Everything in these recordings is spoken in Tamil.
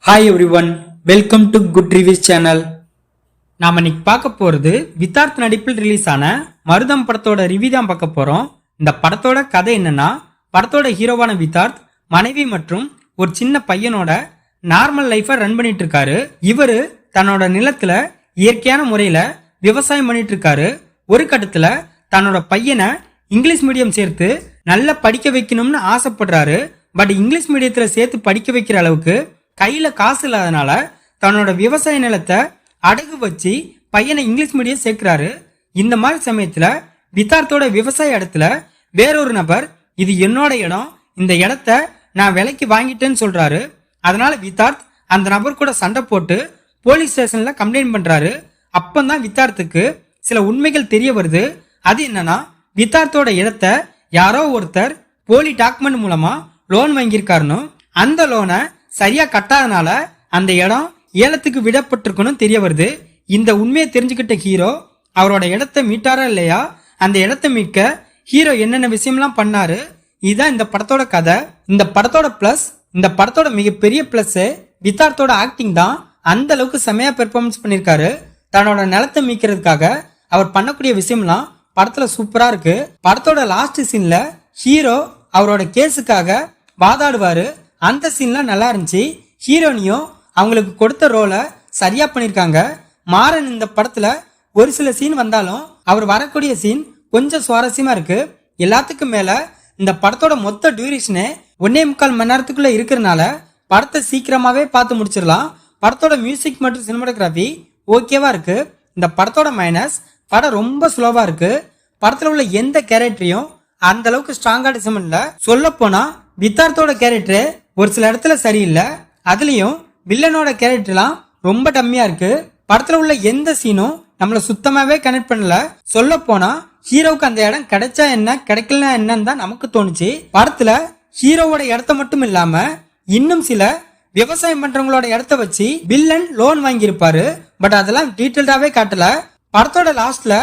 Hi everyone, welcome to good reviews channel. நாம இன்னைக்கு பார்க்க போறது வித்தார்த் நடிப்பில் ரிலீஸ் ஆன மருதம் படத்தோட ரிவ்யூ தான் பார்க்க போறோம். இந்த படத்தோட கதை என்னன்னா, படத்தோட ஹீரோவான வித்தார்த் மனைவி மற்றும் ஒரு சின்ன பையனோட நார்மல் லைஃபை ரன் பண்ணிட்டு இருக்காரு. இவரு தன்னோட நிலத்துல இயற்கையான முறையில விவசாயம் பண்ணிட்டு இருக்காரு. ஒரு கட்டத்துல தன்னோட பையனை இங்கிலீஷ் மீடியம் சேர்த்து நல்லா படிக்க வைக்கணும்னு ஆசைப்படுறாரு. பட் இங்கிலீஷ் மீடியத்துல சேர்த்து படிக்க வைக்கிற அளவுக்கு கையில காசு இல்லாதனால தன்னோட விவசாய நிலத்தை அடகு வச்சு பையனை இங்கிலீஷ் மீடியம் சேர்க்கிறாரு. இந்த மாதிரி சமயத்துல வித்தார்த்தோட விவசாய இடத்துல வேறொரு நபர் இது என்னோட இடம், இந்த இடத்த நான் விலைக்கு வாங்கிட்டேன்னு சொல்றாரு. அதனால வித்தார்த் அந்த நபர் கூட சண்டை போட்டு போலீஸ் ஸ்டேஷன்ல கம்ப்ளைண்ட் பண்றாரு. அப்பந்தான் வித்தார்த்துக்கு சில உண்மைகள் தெரிய வருது. அது என்னன்னா, வித்தார்த்தோட இடத்த யாரோ ஒருத்தர் போலி டாக்குமெண்ட் மூலமா லோன் வாங்கியிருக்காருன்னு, அந்த லோனை சரியா கட்டாதனால அந்த இடம் ஏலத்துக்கு விடப்பட்டிருக்கணும் தெரிய வருது. இந்த உண்மையை தெரிஞ்சுக்கிட்ட ஹீரோ அவரோட இடத்த மீட்டாரா இல்லையா, அந்த இடத்த மீட்க ஹீரோ என்னென்ன விஷயம்லாம் பண்ணாரு, இதுதான் இந்த படத்தோட கதை. இந்த படத்தோட பிளஸ், இந்த படத்தோட மிகப்பெரிய பிளஸ் வித்தார்த்தோட ஆக்டிங் தான். அந்த அளவுக்கு செமையா பெர்ஃபார்மன்ஸ் பண்ணிருக்காரு. தன்னோட நிலத்தை மீட்கிறதுக்காக அவர் பண்ணக்கூடிய விஷயம்லாம் படத்துல சூப்பரா இருக்கு. படத்தோட லாஸ்ட் சீன்ல ஹீரோ அவரோட கேஸுக்காக வாதாடுவாரு. அந்த சீன்லாம் நல்லா இருந்துச்சு. ஹீரோனியும் அவங்களுக்கு கொடுத்த ரோலை சரியா பண்ணிருக்காங்க. மாறன் இந்த படத்துல ஒரு சில சீன் வந்தாலும் அவர் வரக்கூடிய சீன் கொஞ்சம் சுவாரஸ்யமா இருக்கு. எல்லாத்துக்கும் மேல இந்த படத்தோட மொத்த டியூரேஷனே 1.25 மணி நேரத்துக்குள்ள இருக்கிறதுனால படத்தை சீக்கிரமாவே பார்த்து முடிச்சிடலாம். படத்தோட மியூசிக் மற்றும் சினிமாட்டோகிராஃபி ஓகேவா இருக்கு. இந்த படத்தோட மைனஸ், படம் ரொம்ப ஸ்லோவா இருக்கு. படத்துல உள்ள எந்த கேரக்டரையும் அந்த அளவுக்கு ஸ்ட்ராங்கா டிசைன் பண்ணல. சொல்ல போனா வித்தார்த்தோட கேரக்டர் ஒரு சில இடத்துல சரியில்லை. அதுலயும் வில்லனோட கேரக்டர்லாம் ரொம்ப டம்மியா இருக்கு. படத்துல உள்ள எந்த சீனும் நம்மள சுத்தமாவே கனெக்ட் பண்ணல. சொல்ல போனா ஹீரோவுக்கு அந்த இடம் கிடைச்சா என்ன, கிடைக்கலனா என்னன்னு தான் நமக்கு தோணுச்சு. படத்துல ஹீரோவோட இடத்த மட்டும் இல்லாம இன்னும் சில விவசாயம் பண்றவங்களோட இடத்த வச்சு வில்லன் லோன் வாங்கியிருப்பாரு. பட் அதெல்லாம் டீட்டெயில்டாவே காட்டல. படத்தோட லாஸ்ட்ல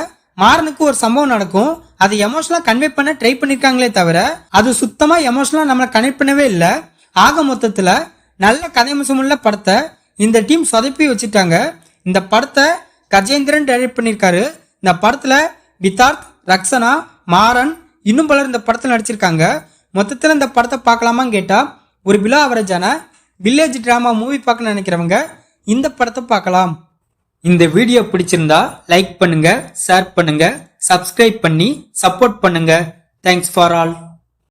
மாறனுக்கு ஒரு சம்பவம் நடக்கும். அது எமோஷனலா கன்வே பண்ண ட்ரை பண்ணிருக்காங்களே தவிர அது சுத்தமா எமோஷனலா நம்மள கனெக்ட் பண்ணவே இல்லை. ஆக மொத்தத்துல நல்ல கதையம்சமுள்ள படத்தை இந்த டீம் சொதப்பி வச்சுட்டாங்க. இந்த படத்தை கஜேந்திரன் டைரக்ட் பண்ணிருக்காரு. இந்த படத்துல வித்தார்த், ரக்ஷனா, மாறன் இன்னும் பலர் இந்த படத்துல நடிச்சிருக்காங்க. மொத்தத்துல இந்த படத்தை பார்க்கலாமான்னு கேட்டா, ஒரு பிலோ அவரேஜான வில்லேஜ் டிராமா மூவி பார்க்க நினைக்கிறவங்க இந்த படத்தை பார்க்கலாம். இந்த வீடியோ பிடிச்சிருந்தா லைக் பண்ணுங்க, ஷேர் பண்ணுங்க, சப்ஸ்கிரைப் பண்ணி சப்போர்ட் பண்ணுங்க. Thanks for all.